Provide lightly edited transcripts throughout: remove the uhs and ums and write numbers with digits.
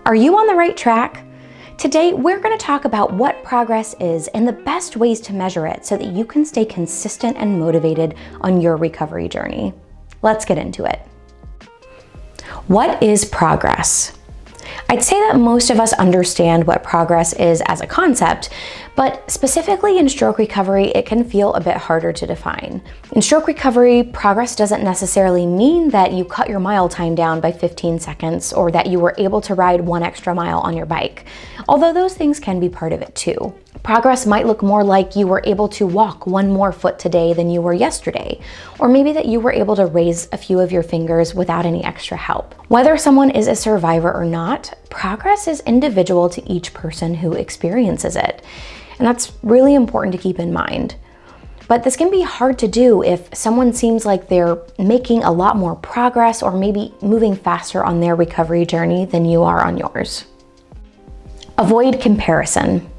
Are you on the right track? Today, we're going to talk about what progress is and the best ways to measure it so that you can stay consistent and motivated on your recovery journey. Let's get into it. What is progress? I'd say that most of us understand what progress is as a concept, but specifically in stroke recovery, it can feel a bit harder to define. In stroke recovery, progress doesn't necessarily mean that you cut your mile time down by 15 seconds or that you were able to ride 1 extra mile on your bike, although those things can be part of it too. Progress might look more like you were able to walk 1 more foot today than you were yesterday, or maybe that you were able to raise a few of your fingers without any extra help. Whether someone is a survivor or not, progress is individual to each person who experiences it. And that's really important to keep in mind. But this can be hard to do if someone seems like they're making a lot more progress or maybe moving faster on their recovery journey than you are on yours. Avoid comparison.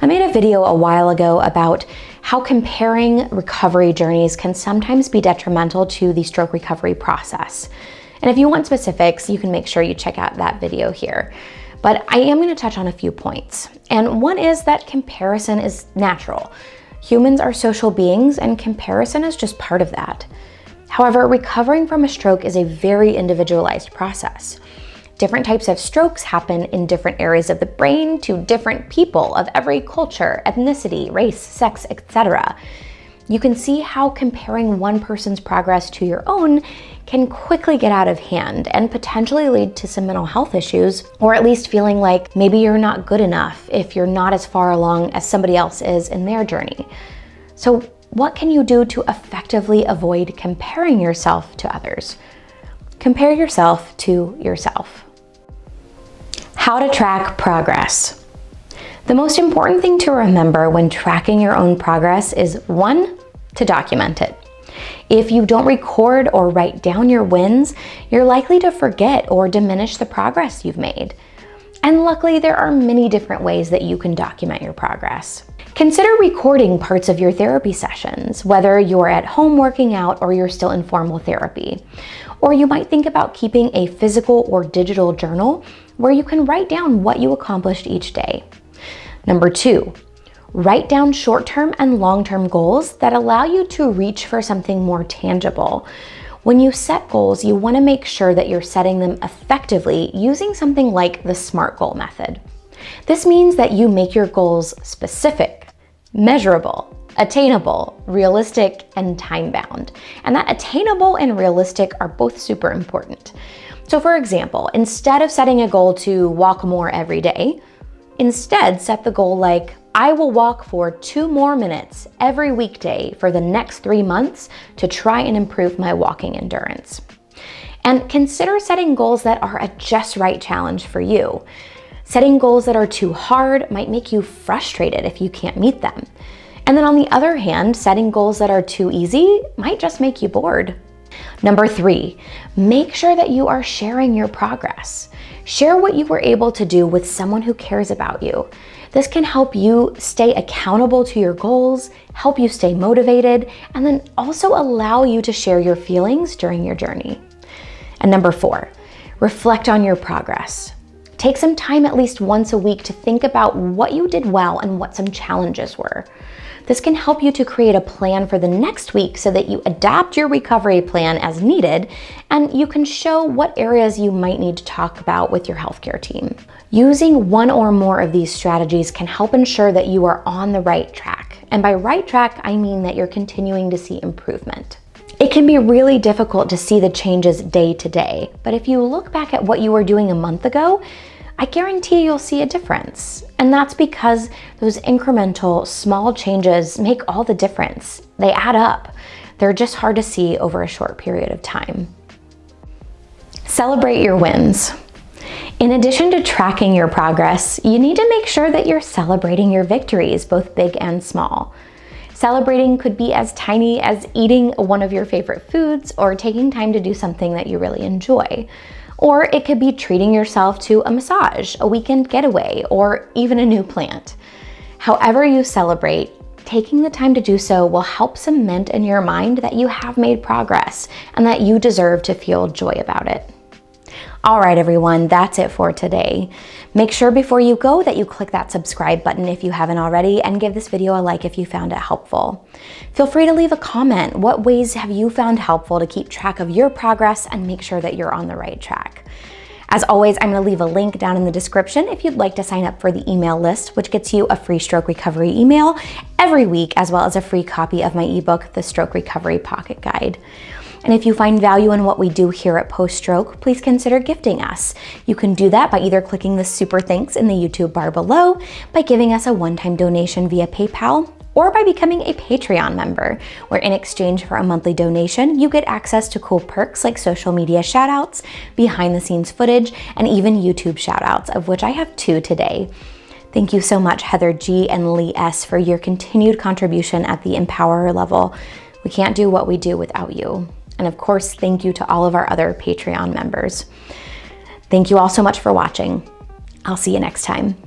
I made a video a while ago about how comparing recovery journeys can sometimes be detrimental to the stroke recovery process. And if you want specifics, you can make sure you check out that video here. But I am going to touch on a few points. And one is that comparison is natural. Humans are social beings and comparison is just part of that. However, recovering from a stroke is a very individualized process. Different types of strokes happen in different areas of the brain to different people of every culture, ethnicity, race, sex, etc. You can see how comparing one person's progress to your own can quickly get out of hand and potentially lead to some mental health issues, or at least feeling like maybe you're not good enough if you're not as far along as somebody else is in their journey. So what can you do to effectively avoid comparing yourself to others? Compare yourself to yourself. How to track progress. The most important thing to remember when tracking your own progress is 1, to document it. If you don't record or write down your wins, you're likely to forget or diminish the progress you've made. And luckily, there are many different ways that you can document your progress. Consider recording parts of your therapy sessions, whether you're at home working out or you're still in formal therapy. Or you might think about keeping a physical or digital journal where you can write down what you accomplished each day. Number 2, write down short-term and long-term goals that allow you to reach for something more tangible. When you set goals, you want to make sure that you're setting them effectively using something like the SMART goal method. This means that you make your goals specific, measurable, attainable, realistic, and time-bound. And that attainable and realistic are both super important. So for example, instead of setting a goal to walk more every day, instead set the goal like, I will walk for 2 more minutes every weekday for the next 3 months to try and improve my walking endurance. And consider setting goals that are a just right challenge for you. Setting goals that are too hard might make you frustrated if you can't meet them. And then on the other hand, setting goals that are too easy might just make you bored. Number 3, make sure that you are sharing your progress. Share what you were able to do with someone who cares about you. This can help you stay accountable to your goals, help you stay motivated, and then also allow you to share your feelings during your journey. And number 4, reflect on your progress. Take some time at least once a week to think about what you did well and what some challenges were. This can help you to create a plan for the next week so that you adapt your recovery plan as needed, and you can show what areas you might need to talk about with your healthcare team. Using one or more of these strategies can help ensure that you are on the right track. And by right track, I mean that you're continuing to see improvement. It can be really difficult to see the changes day to day, but if you look back at what you were doing a month ago, I guarantee you'll see a difference. And that's because those incremental, small changes make all the difference. They add up. They're just hard to see over a short period of time. Celebrate your wins. In addition to tracking your progress, you need to make sure that you're celebrating your victories, both big and small. Celebrating could be as tiny as eating one of your favorite foods or taking time to do something that you really enjoy. Or it could be treating yourself to a massage, a weekend getaway, or even a new plant. However you celebrate, taking the time to do so will help cement in your mind that you have made progress and that you deserve to feel joy about it. All right, everyone, that's it for today. Make sure before you go that you click that subscribe button if you haven't already, and give this video a like if you found it helpful. Feel free to leave a comment. What ways have you found helpful to keep track of your progress and make sure that you're on the right track? As always, I'm going to leave a link down in the description if you'd like to sign up for the email list, which gets you a free stroke recovery email every week, as well as a free copy of my ebook, The Stroke Recovery Pocket Guide. And if you find value in what we do here at Post Stroke, please consider gifting us. You can do that by either clicking the super thanks in the YouTube bar below, by giving us a one-time donation via PayPal, or by becoming a Patreon member, where in exchange for a monthly donation, you get access to cool perks like social media shoutouts, behind the scenes footage, and even YouTube shoutouts, of which I have 2 today. Thank you so much, Heather G and Lee S, for your continued contribution at the Empowerer level. We can't do what we do without you. And of course, thank you to all of our other Patreon members. Thank you all so much for watching. I'll see you next time.